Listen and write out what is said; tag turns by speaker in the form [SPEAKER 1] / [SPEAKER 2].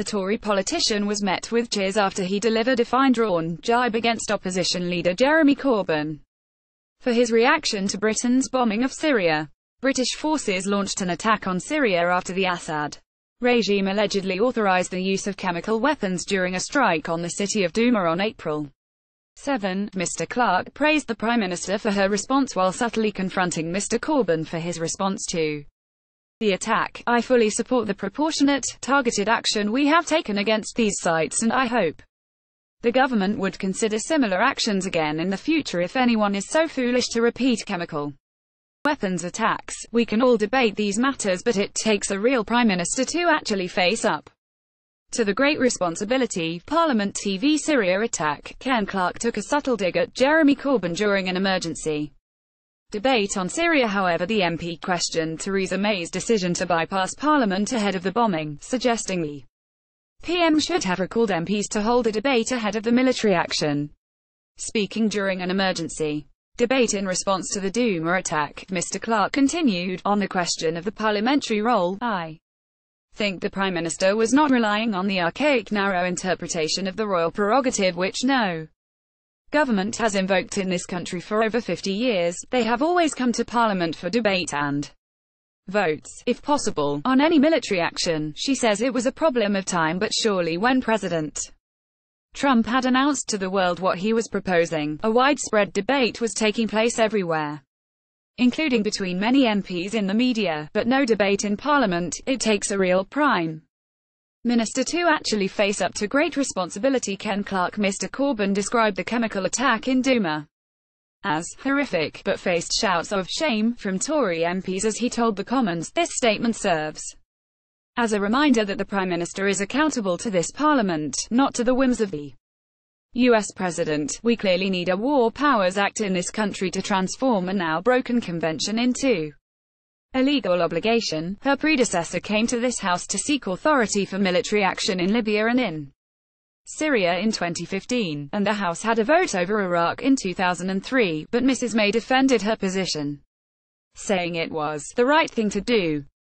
[SPEAKER 1] The Tory politician was met with cheers after he delivered a fine-drawn jibe against opposition leader Jeremy Corbyn for his reaction to Britain's bombing of Syria. British forces launched an attack on Syria after the Assad regime allegedly authorised the use of chemical weapons during a strike on the city of Douma on April 7. Mr Clarke praised the Prime Minister for her response while subtly confronting Mr Corbyn for his response to the attack. "I fully support the proportionate, targeted action we have taken against these sites, and I hope the government would consider similar actions again in the future if anyone is so foolish to repeat chemical weapons attacks. We can all debate these matters, but it takes a real Prime Minister to actually face up to the great responsibility." Parliament TVSyria attack. Clarke took a subtle dig at Jeremy Corbyn during an emergency debate on Syria. However, the MP questioned Theresa May's decision to bypass Parliament ahead of the bombing, suggesting the PM should have recalled MPs to hold a debate ahead of the military action. Speaking during an emergency debate in response to the Douma attack, Mr Clarke continued, "On the question of the parliamentary role, I think the Prime Minister was not relying on the archaic narrow interpretation of the royal prerogative which no government has invoked in this country for over 50 years. They have always come to Parliament for debate and votes, if possible, on any military action." She says it was a problem of time, but surely when President Trump had announced to the world what he was proposing, a widespread debate was taking place everywhere, including between many MPs in the media, but no debate in Parliament. It takes a real Prime Minister to actually face up to great responsibility. Clarke. Mr Corbyn described the chemical attack in Douma as horrific, but faced shouts of shame from Tory MPs as he told the Commons, "This statement serves as a reminder that the Prime Minister is accountable to this Parliament, not to the whims of the US President. We clearly need a War Powers Act in this country to transform a now broken convention into a legal obligation." Her predecessor came to this House to seek authority for military action in Libya and in Syria in 2015, and the House had a vote over Iraq in 2003, but Mrs May defended her position, saying it was the right thing to do.